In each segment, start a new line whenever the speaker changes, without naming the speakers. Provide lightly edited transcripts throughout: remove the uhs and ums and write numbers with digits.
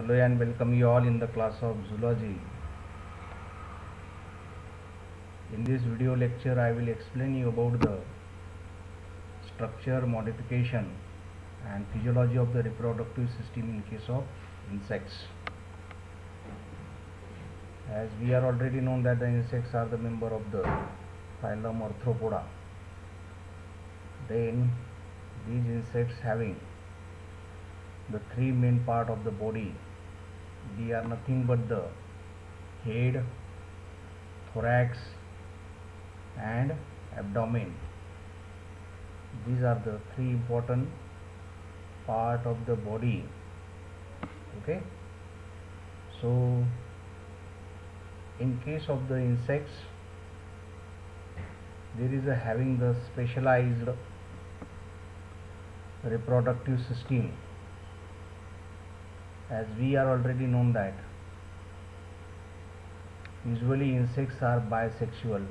Hello and welcome you all in the class of zoology. In this video lecture I will explain you about the structure, modification and physiology of the reproductive system in case of insects. As we are already known that the insects are the member of the phylum Arthropoda. Then these insects having the three main part of the body. They are nothing but the head, thorax and abdomen. These are the three important part of the body. Okay, so in case of the insects, there is a having the specialized reproductive system. As we are already known that usually insects are bisexual,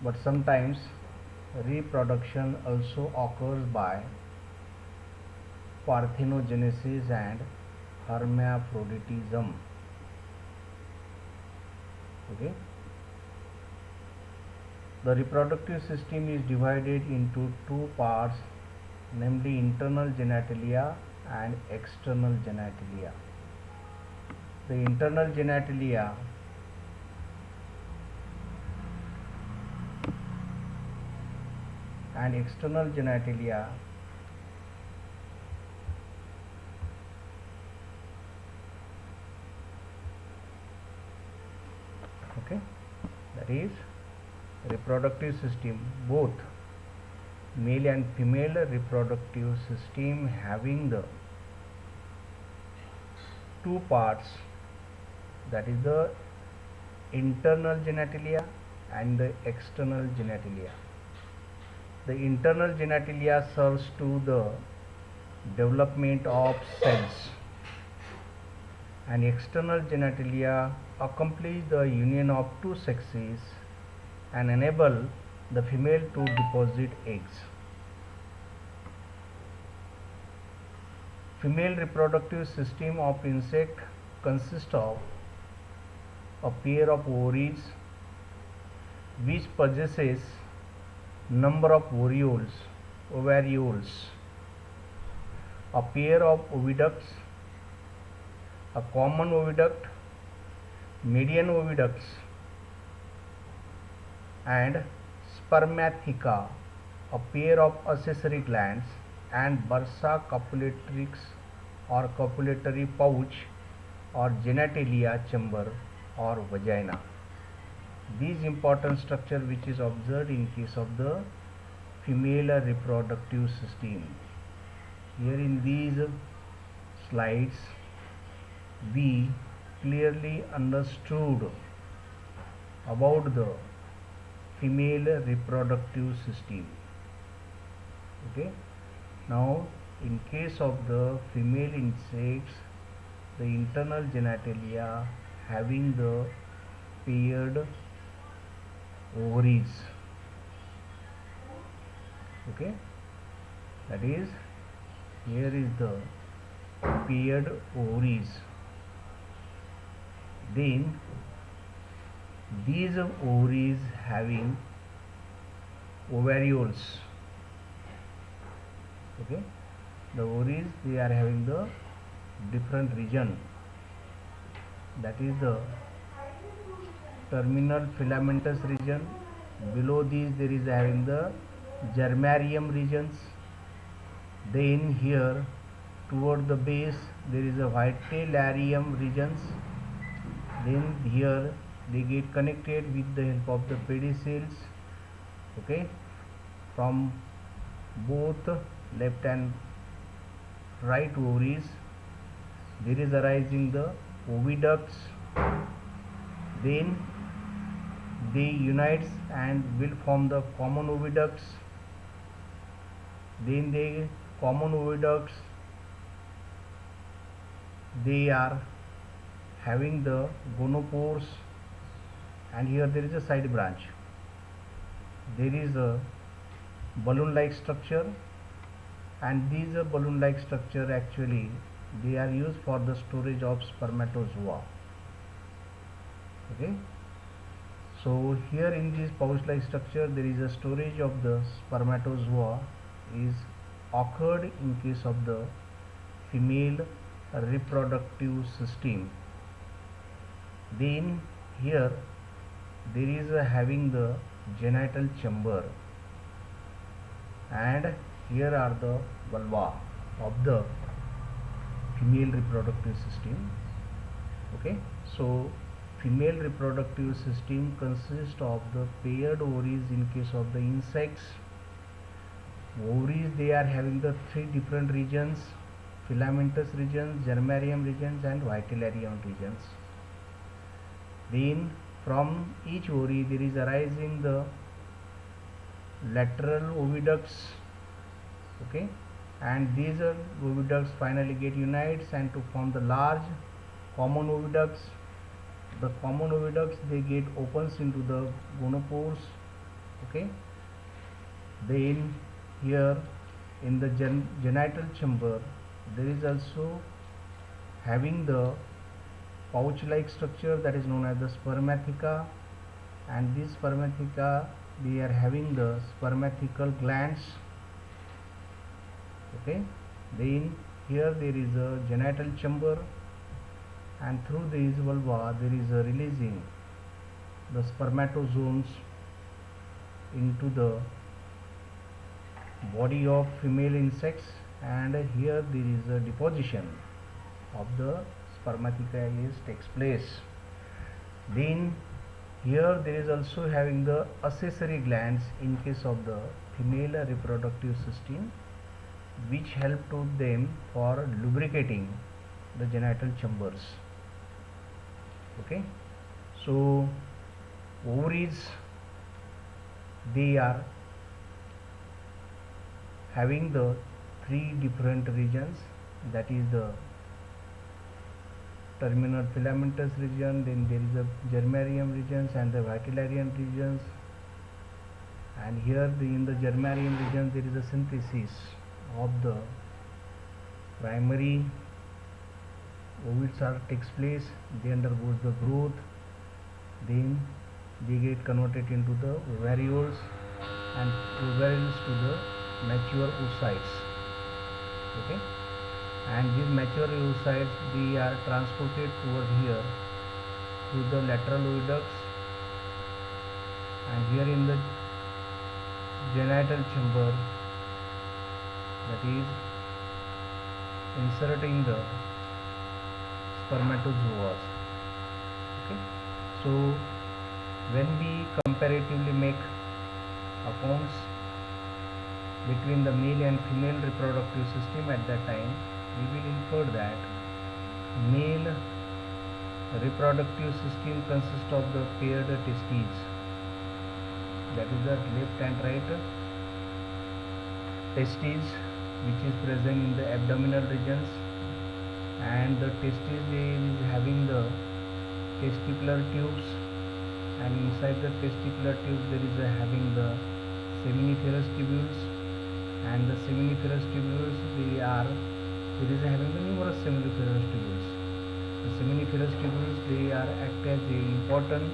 but sometimes reproduction also occurs by parthenogenesis and hermaphroditism. Okay, the reproductive system is divided into two parts, namely internal genitalia and external genitalia. The internal genitalia and external genitalia okay, that is reproductive system, both male and female reproductive system having the two parts, that is the internal genitalia and the external genitalia. The internal genitalia serves to the development of cells, and external genitalia accomplish the union of two sexes and enable the female to deposit eggs. Female reproductive system of insect consists of a pair of ovaries which possesses number of ovarioles, a pair of oviducts, a common oviduct, median oviducts and spermatheca, a pair of accessory glands, and bursa copulatrix or copulatory pouch or genitalia chamber or vagina. These important structure which is observed in case of the female reproductive system. Here in these slides we clearly understood about the female reproductive system. Okay, now in case of the female insects, the internal genitalia having the paired ovaries. Okay, that is, here is the paired ovaries. Then these ovaries having ovarioles. Okay, the ovaries, they are having the different region, that is the terminal filamentous region. Below these there is having the germarium regions. Then here toward the base there is a vitellarium regions. Then here they get connected with the help of the pedicels. Okay, from both left and right ovaries there is arising the oviducts. Then they unites and will form the common oviducts. Then the common oviducts, they are having the gonopores, and here there is a side branch. There is a balloon like structure, and these balloon like structure actually they are used for the storage of spermatozoa. Okay, so here in this pouch like structure there is a storage of the spermatozoa is occurred in case of the female reproductive system. Then here there is a having the genital chamber, and here are the vulva of the female reproductive system. Okay, so female reproductive system consists of the paired ovaries in case of the insects. Ovaries, they are having the three different regions: filamentous regions, germarium regions, and vitellarium regions. Then from each ovary there is arising the lateral oviducts. Okay, and these oviducts finally get unites and to form the large common oviducts. The common oviducts, they get opens into the gonopores. Okay, then here in the genital chamber there is also having the pouch like structure that is known as the spermatheca, and this spermatheca, they are having the spermathecal glands. Okay, then here there is a genital chamber, and through this vulva there is a releasing the spermatozoons into the body of female insects, and here there is a deposition of the spermatheca takes place. Then here there is also having the accessory glands in case of the female reproductive system, which help to them for lubricating the genital chambers. Okay, so ovaries, they are having the three different regions, that is the terminal filamentous region, then there is a germarium regions and the vitellarium regions, and here in the germarium region there is a synthesis of the primary ovids takes place, they undergoes the growth, then they get converted into the ovarioles, and ovarioles to the mature oocytes. Okay, and these mature oocytes, they are transported toward here through the lateral oviducts, and here in the genital chamber, that is inserting the spermatozoa. Okay, so when we comparatively make accounts between the male and female reproductive system at that time, we will infer that male reproductive system consists of the paired testes, that is the left and right testes, which is present in the abdominal regions, and the testes is having the testicular tubes, and inside the testicular tubes there is having the seminiferous tubules, and the seminiferous tubules, there is having the numerous seminiferous tubules. The seminiferous tubules, they are act as a important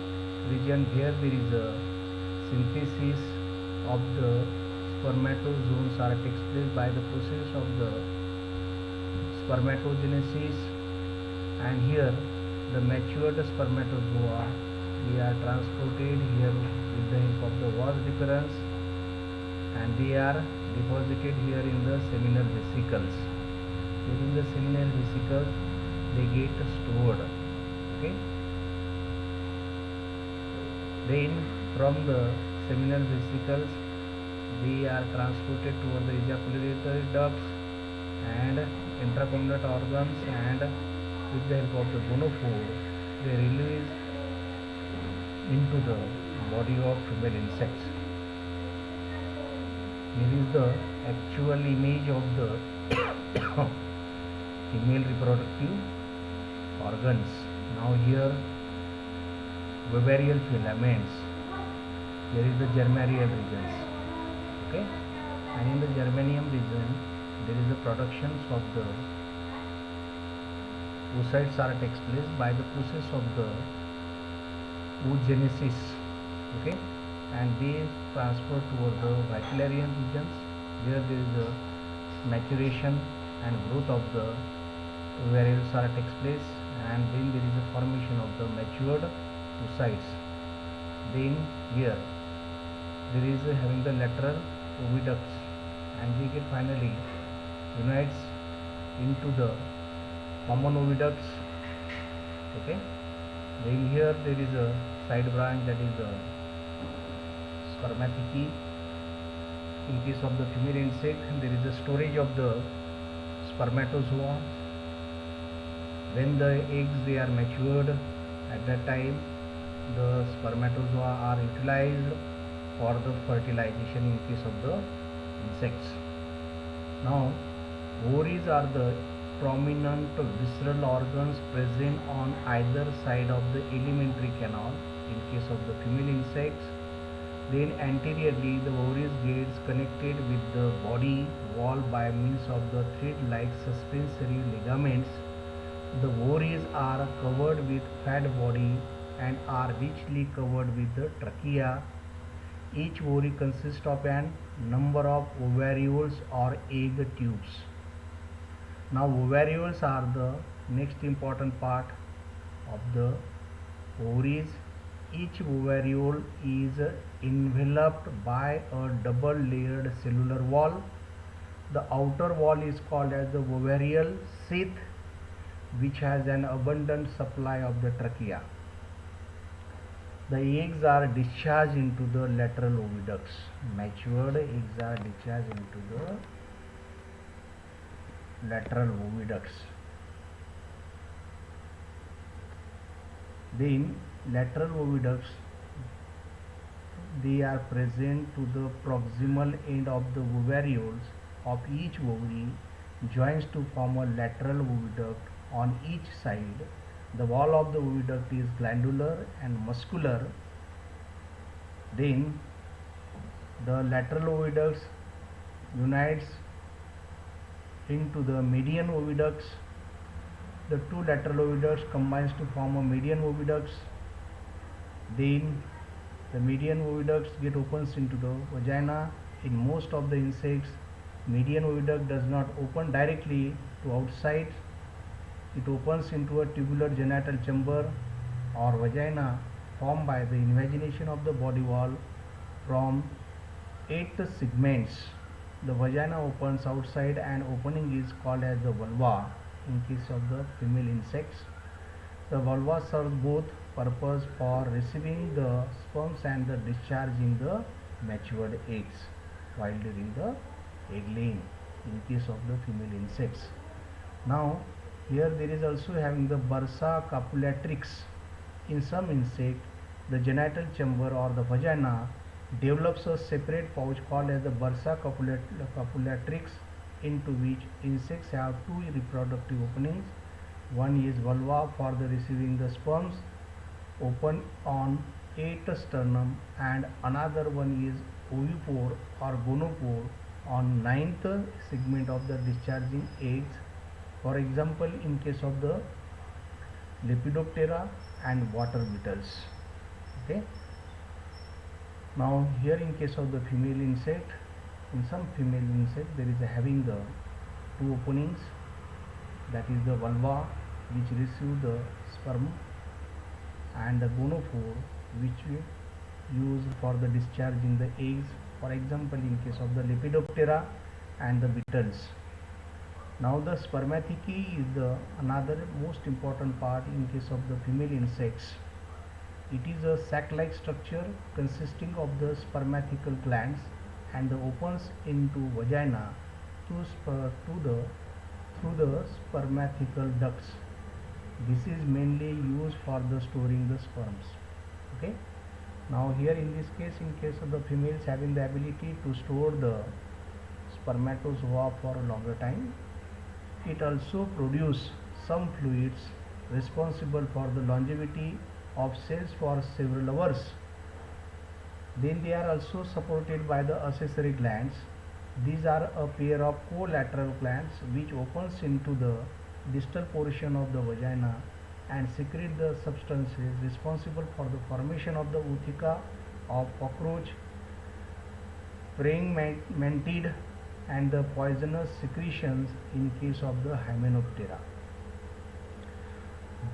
region where there is a synthesis of the spermatozoons takes place by the process of the spermatogenesis, and here the matured spermatozoa, they are transported here with the help of the vas deferens, and they are deposited here in the seminal vesicles. During the seminal vesicles, they get stored. Okay, then from the seminal vesicles, they are transported toward the ejaculatory ducts and intracondylar organs, and with the help of the gonophore, they release into the body of female insects. Here is the actual image of the female reproductive organs. Now here ovarial filaments, there is the germarial regions. Okay, and in the germanium region there is the productions of the oocytes are takes place by the process of the oogenesis, okay, and they transfer toward the Vitellian regions where there is a maturation and growth of the varioles takes place, and then there is a formation of the matured oocytes. Then here there is having the lateral oviducts, and they get finally unites into the common oviducts, okay. Then here there is a side branch, that is the spermathecae. In case of the female insect, there is a storage of the spermatozoa. When the eggs they are matured, at that time the spermatozoa are utilized for the fertilization in case of the insects. Now ovaries are the prominent visceral organs present on either side of the alimentary canal in case of the female insects. Then anteriorly the ovaries gets connected with the body wall by means of the thread-like suspensory ligaments. The ovaries are covered with fat body and are richly covered with the trachea. Each ovary consists of a number of ovarioles or egg tubes. Now ovarioles are the next important part of the ovaries. Each ovariole is enveloped by a double layered cellular wall. The outer wall is called as the ovarial sheath, which has an abundant supply of the trachea. The eggs are discharged into the lateral oviducts. Matured eggs are discharged into the lateral oviducts. Then lateral oviducts, they are present to the proximal end of the ovarioles of each ovary, joins to form a lateral oviduct on each side. The wall of the oviduct is glandular and muscular. Then the lateral oviducts unites into the median oviducts. The two lateral oviducts combines to form a median oviducts. Then the median oviducts get opens into the vagina. In most of the insects, median oviduct does not open directly to outside. It opens into a tubular genital chamber or vagina formed by the invagination of the body wall from 8 segments. The vagina opens outside and opening is called as the vulva in case of the female insects. The vulva serves both purpose for receiving the sperms and the discharging the matured eggs while during the egg laying in case of the female insects. Now here there is also having the bursa copulatrix. In some insect, the genital chamber or the vagina develops a separate pouch called as the bursa copulatrix, into which insects have two reproductive openings. One is vulva for the receiving the sperms, open on 8 sternum, and another one is ovipore or gonopore on 9th segment of the discharging eggs. For example, in case of the Lepidoptera and water beetles. Okay. Now here in case of the female insect, in some female insect there is having the two openings, that is the vulva which receive the sperm, and the gonophore which we use for the discharging the eggs. For example, in case of the Lepidoptera and the beetles. Now the spermathecae is the another most important part in case of the female insects. It is a sac-like structure consisting of the spermatical glands and opens into vagina through the spermatical ducts. This is mainly used for the storing the sperms. Okay. Now here in this case, in case of the females having the ability to store the spermatozoa for a longer time, it also produces some fluids responsible for the longevity of cells for several hours. Then they are also supported by the accessory glands. These are a pair of collateral glands which opens into the distal portion of the vagina and secrete the substances responsible for the formation of the ootheca of cockroach, praying mantid, and the poisonous secretions in case of the Hymenoptera.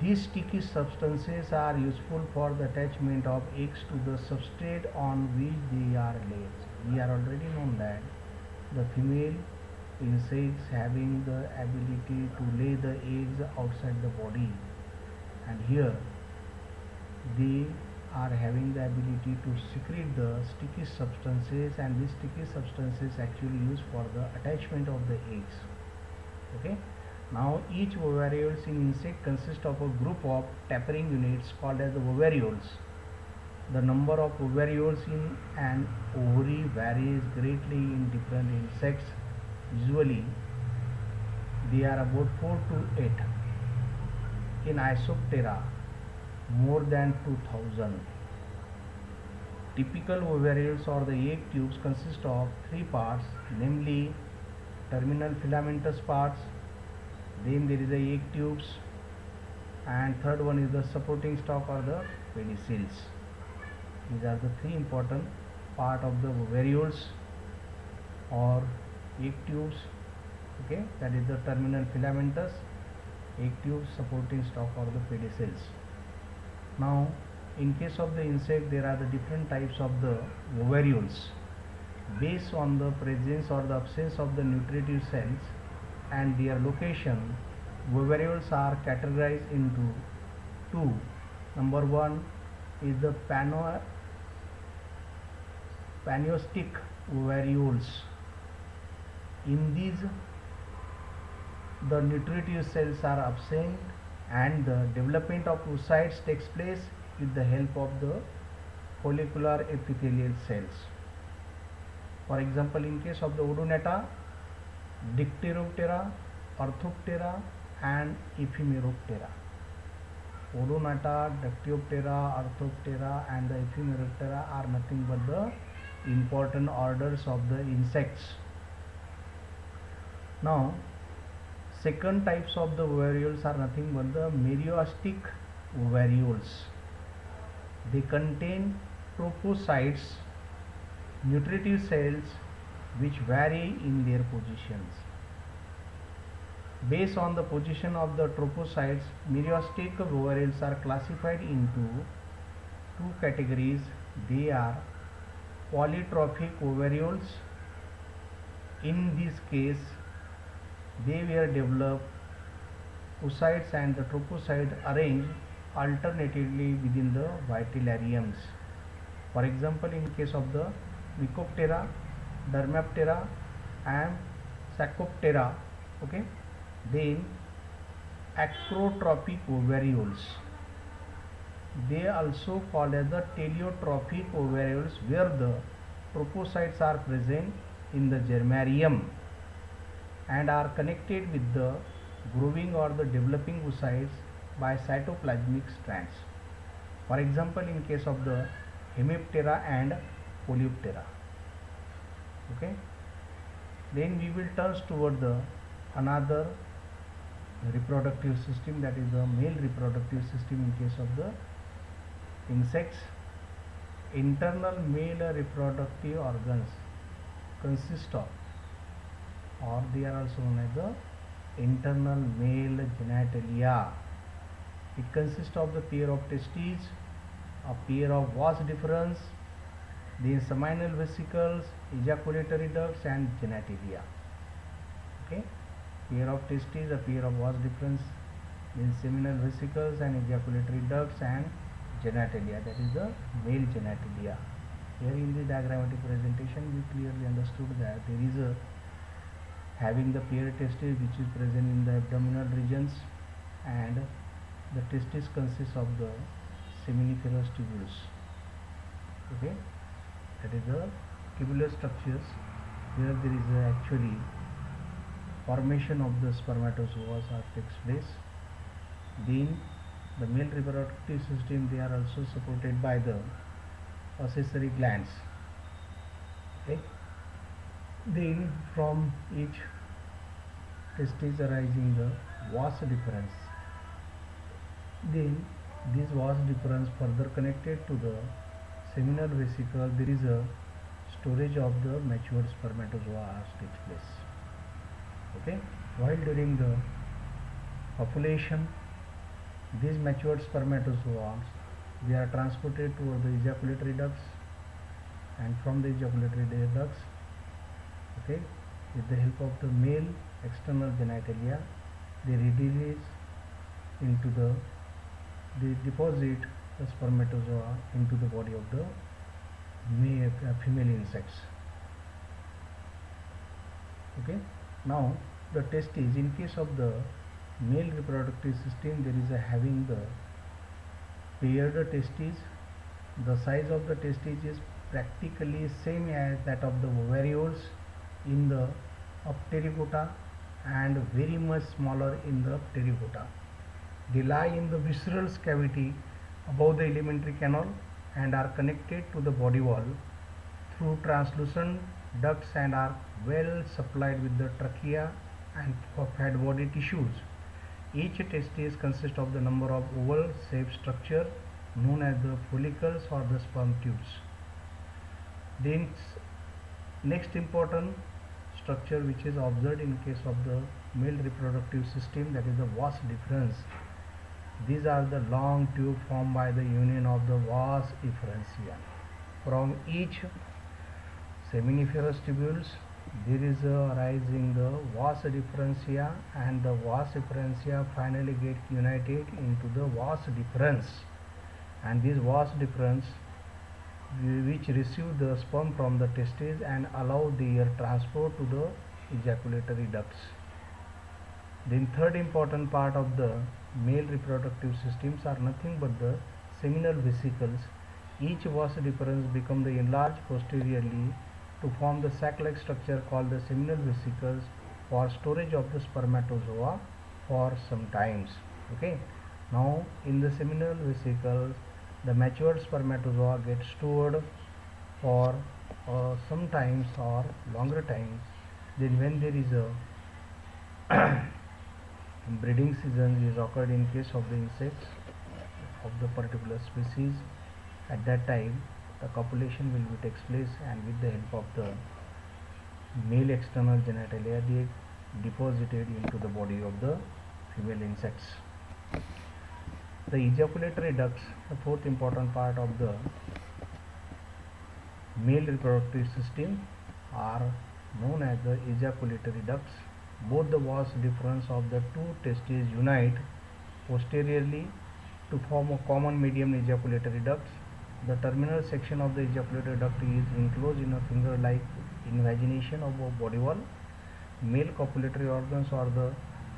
These sticky substances are useful for the attachment of eggs to the substrate on which they are laid. We are already known that the female insects having the ability to lay the eggs outside the body, and here they are having the ability to secrete the sticky substances, and these sticky substances actually used for the attachment of the eggs. Okay. Now each ovarioles in insect consists of a group of tapering units called as the ovarioles. The number of ovarioles in an ovary varies greatly in different insects. Usually they are about 4 to 8. In Isoptera, more than 2000. Typical ovarioles or the egg tubes consist of 3 parts, namely terminal filamentous parts, then there is a egg tubes, and third one is the supporting stalk or the pedicels. These are the 3 important part of the ovarioles or egg tubes. Okay, that is the terminal filamentous, egg tubes, supporting stalk or the pedicels. Now in case of the insect, there are the different types of the ovarioles based on the presence or the absence of the nutritive cells and their location. Ovarioles are categorized into 2. Number 1 is the paniostic ovarioles. In these, the nutritive cells are absent and the development of oocytes takes place with the help of the follicular epithelial cells. For example, in case of the Odonata, Dicteroptera, Orthoptera and Ephemeroptera. Odonata, Dicteroptera, Orthoptera and the Ephemeroptera are nothing but the important orders of the insects. Now second types of the ovarioles are nothing but the Meriostic ovarioles. They contain trophocytes, nutritive cells which vary in their positions. Based on the position of the trophocytes, Meriostic ovarioles are classified into 2 categories. They are polytrophic ovarioles. In this case, they were developed oocytes and the trophocytes arranged alternatively within the vitellariums. For example, in case of the Mycoptera, Dermaptera and Sarcoptera. Okay. Then acrotrophic ovarioles. They also called as the teleotrophic ovarioles, where the trophocytes are present in the germarium and are connected with the growing or the developing oocytes by cytoplasmic strands. For example, in case of the Hemiptera and Polyptera. Okay. Then we will turn toward the another reproductive system, that is the male reproductive system. In case of the insects, internal male reproductive organs consist of, or they are also known as the internal male genitalia. It consists of the pair of testes, a pair of vas deferens, the seminal vesicles, ejaculatory ducts and genitalia. Okay, pair of testes, a pair of vas deferens, then seminal vesicles and ejaculatory ducts and genitalia, that is the male genitalia. Here in the diagrammatic presentation we clearly understood that there is a having the pair testes which is present in the abdominal regions, and the testis consists of the seminiferous tubules. Okay, that is the tubular structures where there is actually formation of the spermatozoa takes place. Then the male reproductive system, they are also supported by the accessory glands. Okay. Then from each testis arising the vas deferens. Then this vas deferens further connected to the seminal vesicle. There is a storage of the matured spermatozoa takes place. Okay, while during the copulation, these matured spermatozoa, they are transported toward the ejaculatory ducts, and from the ejaculatory ducts, okay, with the help of the male external genitalia, they release into they deposit the spermatozoa into the body of the female insects. Okay, now the testes, in case of the male reproductive system, there is a having the paired testes. The size of the testes is practically same as that of the ovarioles in the pterygota and very much smaller in the pterygota. They lie in the visceral cavity above the alimentary canal and are connected to the body wall through translucent ducts and are well supplied with the trachea and fat body tissues. Each testis consists of the number of oval shaped structure known as the follicles or the sperm tubes. Then next important structure which is observed in case of the male reproductive system, that is the vas deferens. These are the long tube formed by the union of the vas efferentia. From each seminiferous tubules there is a rising the vas deferentia, and the vas efferentia finally get united into the vas deferens, and this vas deferens which receive the sperm from the testes and allow their transport to the ejaculatory ducts. Then third important part of the male reproductive systems are nothing but the seminal vesicles. Each vas deferens become the enlarged posteriorly to form the sac-like structure called the seminal vesicles for storage of the spermatozoa for some times. Okay, now in the seminal vesicles the matured spermatozoa get stored for some times or longer times. Then when there is a breeding season is occurred in case of the insects of the particular species, at that time the copulation will be takes place, and with the help of the male external genitalia they deposited into the body of the female insects. The ejaculatory ducts, the fourth important part of the male reproductive system, are known as the ejaculatory ducts. Both the vas deferens of the two testes unite posteriorly to form a common medium ejaculatory ducts. The terminal section of the ejaculatory duct is enclosed in a finger-like invagination of a body wall. Male copulatory organs are the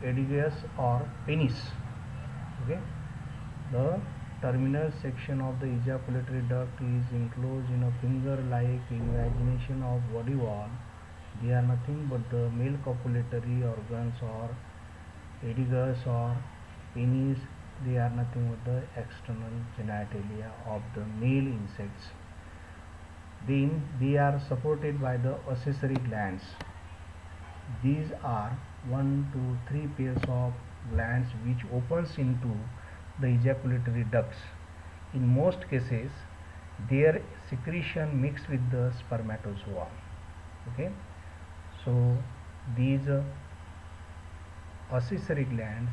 edegus or penis. Okay, the terminal section of the ejaculatory duct is enclosed in a finger-like invagination of body wall. They are nothing but the male copulatory organs or edegus or penis. They are nothing but the external genitalia of the male insects. Then they are supported by the accessory glands. These are 1, 2, 3 pairs of glands which opens into the ejaculatory ducts. In most cases their secretion mixed with the spermatozoa. Okay, so these accessory glands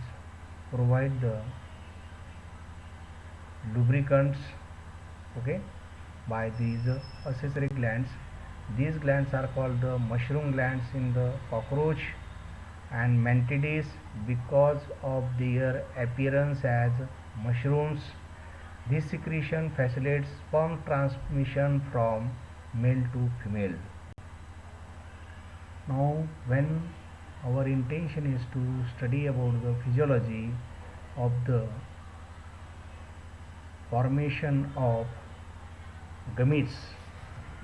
provide the lubricants, okay, by these accessory glands. These glands are called the mushroom glands in the cockroach and mantids because of their appearance as mushrooms. This secretion facilitates sperm transmission from male to female. Now when our intention is to study about the physiology of the formation of gametes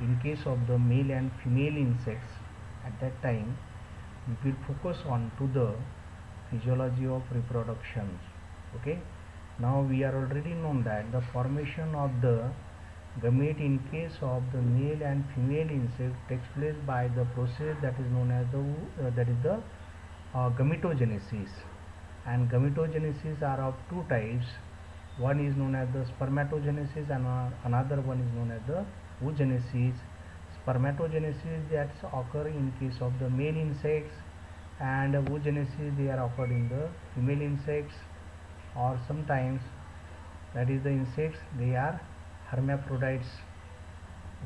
in case of the male and female insects, at that time we will focus on to the physiology of reproduction. Okay, now we are already known that the formation of the gamete in case of the male and female insect takes place by the process that is known as the gametogenesis. And gametogenesis are of two types. One is known as the spermatogenesis and another one is known as the oogenesis. Spermatogenesis that occur in case of the male insects, and oogenesis they are occurred in the female insects, or sometimes that is the insects they are hermaphrodites.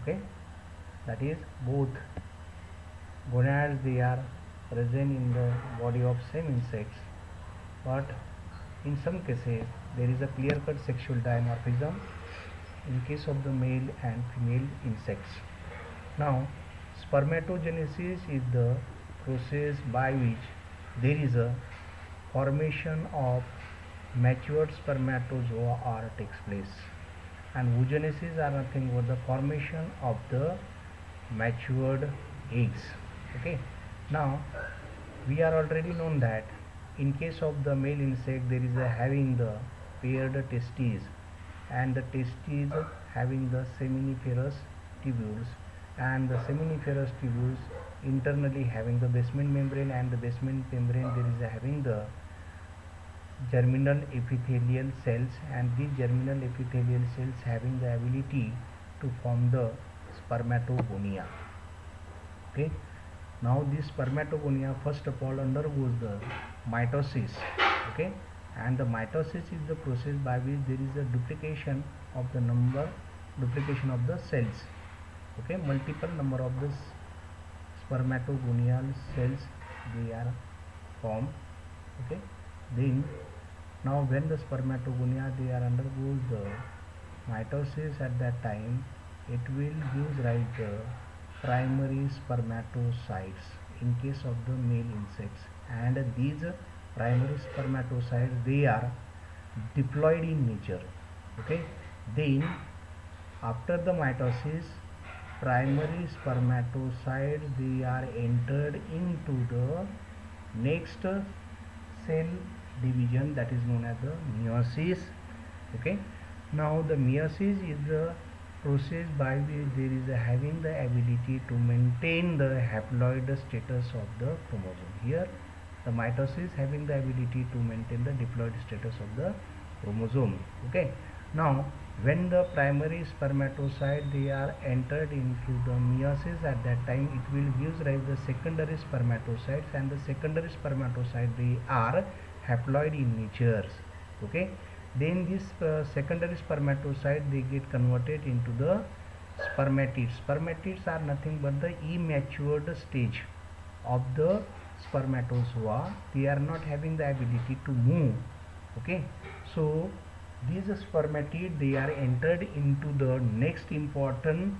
Okay, that is both gonads they are present in the body of same insects, but in some cases there is a clear cut sexual dimorphism in case of the male and female insects. Now spermatogenesis is the process by which there is a formation of matured spermatozoa or takes place, and oogenesis are nothing but the formation of the matured eggs. Okay, now we are already known that in case of the male insect there is a having the paired testes, and the testes having the seminiferous tubules, and the seminiferous tubules internally having the basement membrane, and the basement membrane there is a having the germinal epithelial cells, and these germinal epithelial cells having the ability to form the spermatogonia. Okay, now this spermatogonia first of all undergoes the mitosis. Okay, and the mitosis is the process by which there is a duplication of the cells. Okay, multiple number of the spermatogonial cells they are formed. Okay, then now when the spermatogonia they are undergoes the mitosis, at that time it will give rise the primary spermatocytes in case of the male insects, and these primary spermatocytes they are diploid in nature. Okay, then after the mitosis, primary spermatocytes they are entered into the next cell division, that is known as the meiosis. Okay, now the meiosis is the process by which there is having the ability to maintain the haploid status of the chromosome. Here the mitosis having the ability to maintain the diploid status of the chromosome. Okay, now when the primary spermatocyte they are entered into the meiosis, at that time it will give rise the secondary spermatocytes, and the secondary spermatocyte they are haploid in nature. Okay, then this secondary spermatocyte they get converted into the spermatids. Spermatids are nothing but the immatured stage of the spermatozoa. They are not having the ability to move. Okay, so these spermatid they are entered into the next important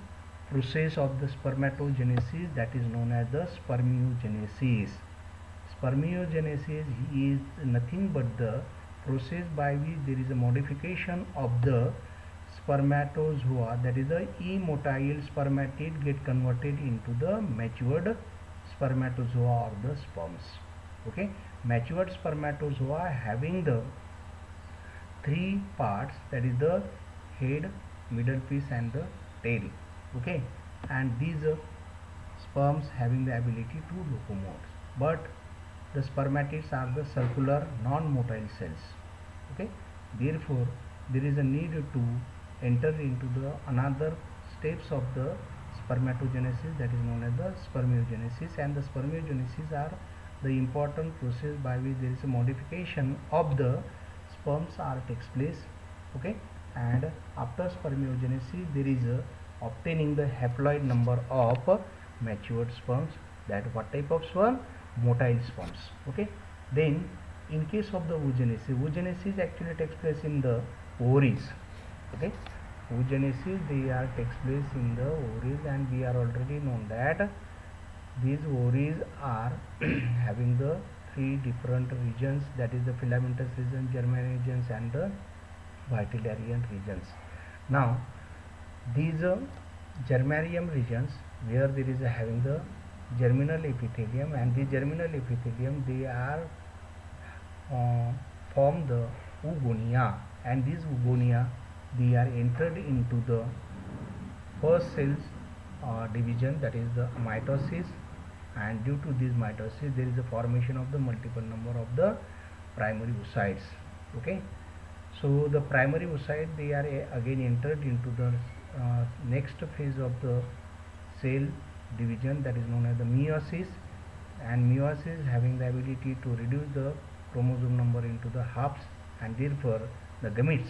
process of the spermatogenesis, that is known as the spermiogenesis. Spermiogenesis is nothing but the process by which there is a modification of the spermatozoa, that is the immotile spermatid get converted into the matured spermatozoa or the sperms. Okay, matured spermatozoa having the three parts, that is the head, middle piece and the tail. Okay, and these sperms having the ability to locomote, but the spermatids are the circular non-motile cells. Okay, therefore there is a need to enter into the another steps of the spermatogenesis, that is known as the spermiogenesis, and the spermiogenesis are the important process by which there is a modification of the sperms are takes place. Okay, and after spermiogenesis there is a obtaining the haploid number of matured sperms. That what type of sperm? Motile sperms. Okay, then in case of the oogenesis actually takes place in the ovaries. Okay, oogenesis they are takes place in the ovaries, and we are already known that these ovaries are having the three different regions, that is the filamentous region, germinal regions and the vitellarian regions. Now these germarium regions where there is having the germinal epithelium, and the germinal epithelium they are form the oogonia, and these oogonia they are entered into the first cells division, that is the mitosis, and due to this mitosis there is a formation of the multiple number of the primary oocytes. Okay, so the primary oocyte, they are again entered into the next phase of the cell division, that is known as the meiosis. And meiosis having the ability to reduce the chromosome number into the halves, and therefore the gametes,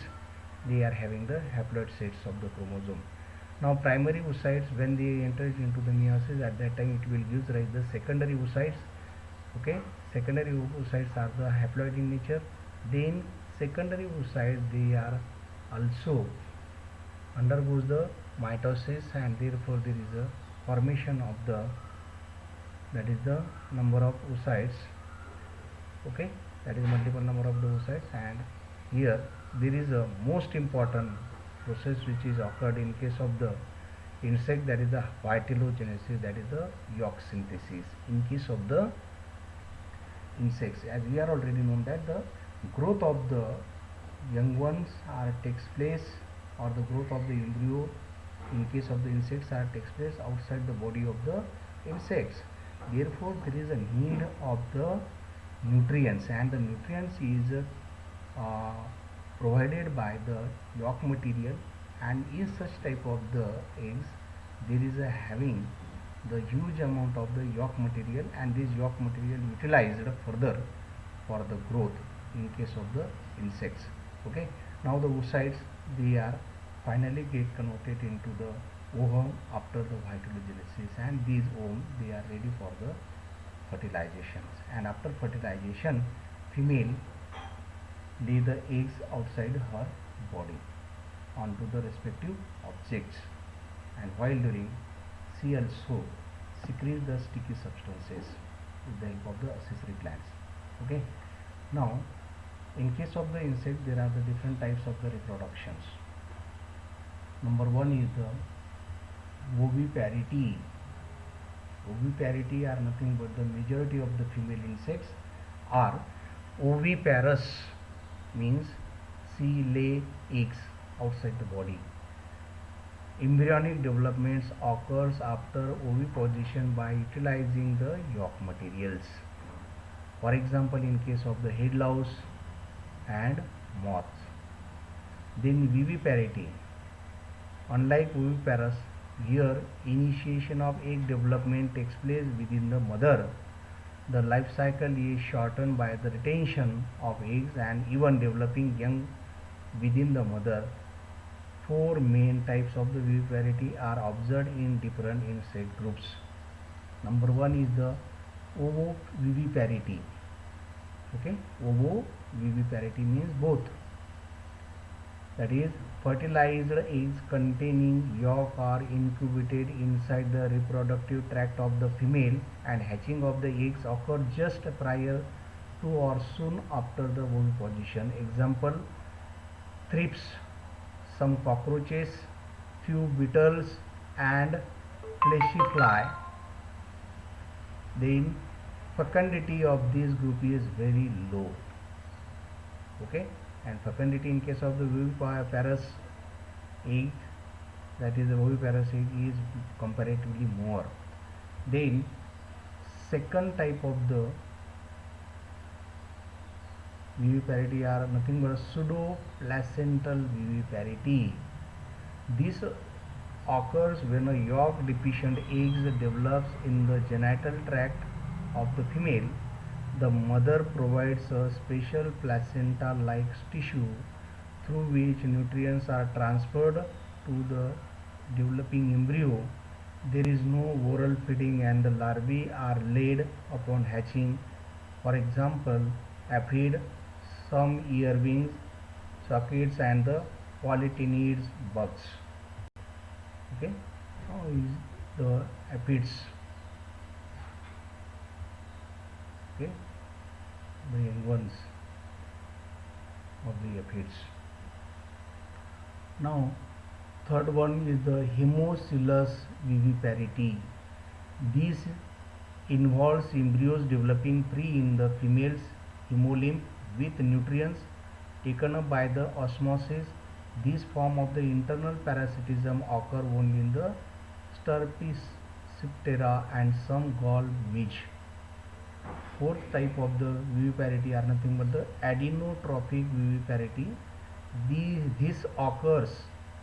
they are having the haploid sets of the chromosome. Now primary oocytes, when they enter into the meiosis, at that time it will give rise the secondary oocytes. Okay, secondary oocytes are the haploid in nature. Then secondary oocytes, they are also undergoes the mitosis, and therefore there is a formation of the, that is the number of oocytes. Okay, that is multiple number of the oocytes. And here there is a most important process which is occurred in case of the insect, that is the vitellogenesis, that is the yolk synthesis. In case of the insects, as we are already known that the growth of the young ones are takes place, or the growth of the embryo in case of the insects are takes place outside the body of the insects. Therefore there is a need of the nutrients, and the nutrients is uh, provided by the yolk material. And in such type of the eggs, there is a having the huge amount of the yolk material, and this yolk material utilized further for the growth in case of the insects. Okay, now the oocytes, they are finally get converted into the ovum after the vitellogenesis, and these ovum, they are ready for the fertilizations. And after fertilization, female lay the eggs outside her body onto the respective objects, and while during, she also secretes the sticky substances with the help of the accessory glands. Okay, now in case of the insect, there are the different types of the reproductions. Number one is the oviparity. Oviparity are nothing but the majority of the female insects are oviparous, means she lay eggs outside the body. Embryonic developments occurs after oviposition by utilizing the yolk materials. For example, in case of the head louse and moths. Then viviparity. Unlike oviparous, here initiation of egg development takes place within the mother. The life cycle is shortened by the retention of eggs and even developing young within the mother. Four main types of the viviparity are observed in different insect groups. Number one is the ovoviviparity. Okay, ovoviviparity means both. That is, fertilized eggs containing yolk are incubated inside the reproductive tract of the female, and hatching of the eggs occur just prior to or soon after the oviposition. Example: thrips, some cockroaches, few beetles, and fleshy fly. Then fecundity of this group is very low. Okay, and fecundity in case of the oviparous egg, that is the oviparous egg, is comparatively more. Then second type of the viviparity are nothing but pseudoplacental viviparity. This occurs when a yolk deficient egg develops in the genital tract of the female. The mother provides a special placenta-like tissue through which nutrients are transferred to the developing embryo. There is no oral feeding, and the larvae are laid upon hatching. For example, aphid, some earwings, sockets, and the polytenids bugs. Okay, now is the aphids. Okay, the young ones of the aphids. Now third one is the Haemocilus viviparity. This involves embryos developing free in the female's hemolymph with nutrients taken up by the osmosis. This form of the internal parasitism occur only in the Stirpiciptera and some gall midge. Fourth type of the viviparity are nothing but the adenotrophic viviparity. This occurs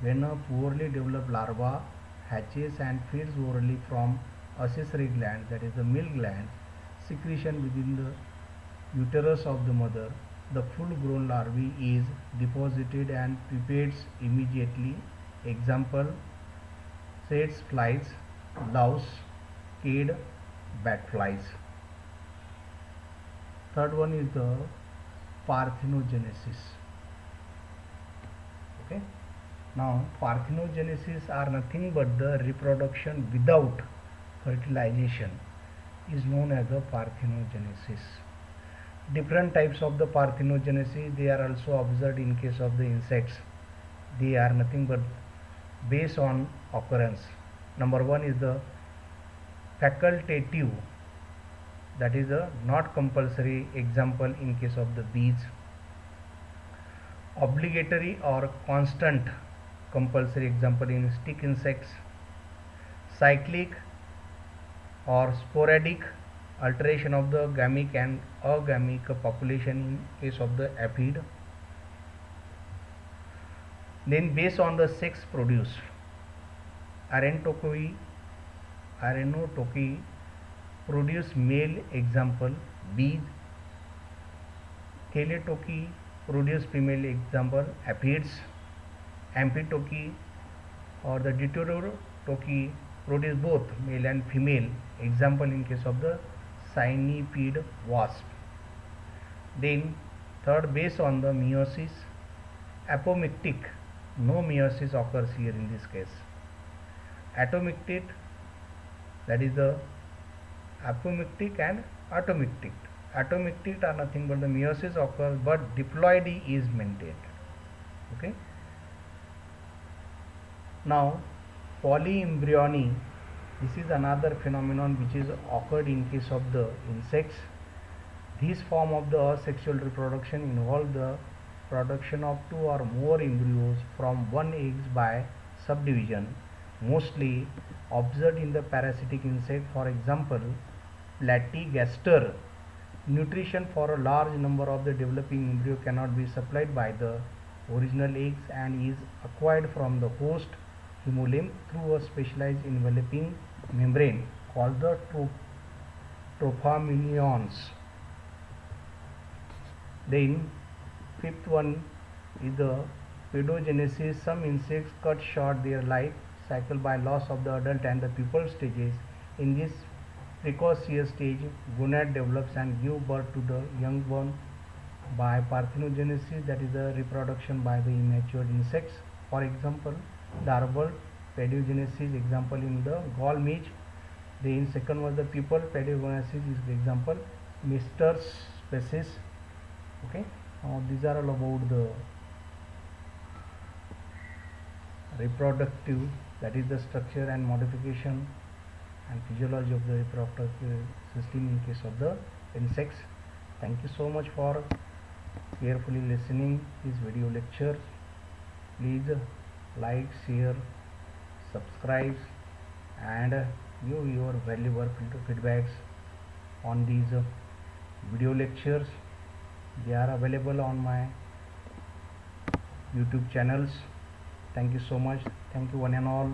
when a poorly developed larva hatches and feeds orally from accessory glands, that is the milk glands, secretion within the uterus of the mother. The full grown larvae is deposited and pupates immediately. Example: sets, flies, louse, kid, bat flies. Third one is the parthenogenesis. Okay. Now parthenogenesis are nothing but the reproduction without fertilization is known as the parthenogenesis. Different types of the parthenogenesis, they are also observed in case of the insects. They are nothing but based on occurrence. Number one is the facultative, that is a not compulsory. Example in case of the bees. Obligatory or constant, compulsory. Example in stick insects. Cyclic or sporadic, alteration of the gamic and agamic population in case of the aphid. Then based on the sex produce, Arenotocoi produce male, example bees. Theletoci produce female, example aphids. Amphitoci or the Deuterotoci produce both male and female, example in case of the cynipid wasp. Then third, based on the meiosis, apomictic, no meiosis occurs here in this case. Atomictic, that is the apomictic and atomictic. Atomictic are nothing but the meiosis occurs but diploidy is maintained. Okay. Now polyembryony, this is another phenomenon which is occurred in case of the insects. This form of the asexual reproduction involves the production of two or more embryos from one egg by subdivision, mostly observed in the parasitic insect. For example, Platygaster. Nutrition for a large number of the developing embryo cannot be supplied by the original eggs and is acquired from the host hemolymph through a specialized enveloping membrane called the trophaminions. Then fifth one is the pedogenesis. Some insects cut short their life cycle by loss of the adult and the pupal stages. In this precocious stage, gonad develops and give birth to the young born by parthenogenesis, that is the reproduction by the immature insects. For example, larval pedogenesis, example in the gall midge. Then second was the pupal pedogenesis, is the example Mr. species. Okay. These are all about the reproductive, that is the structure and modification and physiology of the reproductive system in case of the insects. Thank you so much for carefully listening this video lecture. Please like, share, subscribe and give your valuable feedbacks on these video lectures. They are available on my YouTube channels. Thank you so much. Thank you one and all.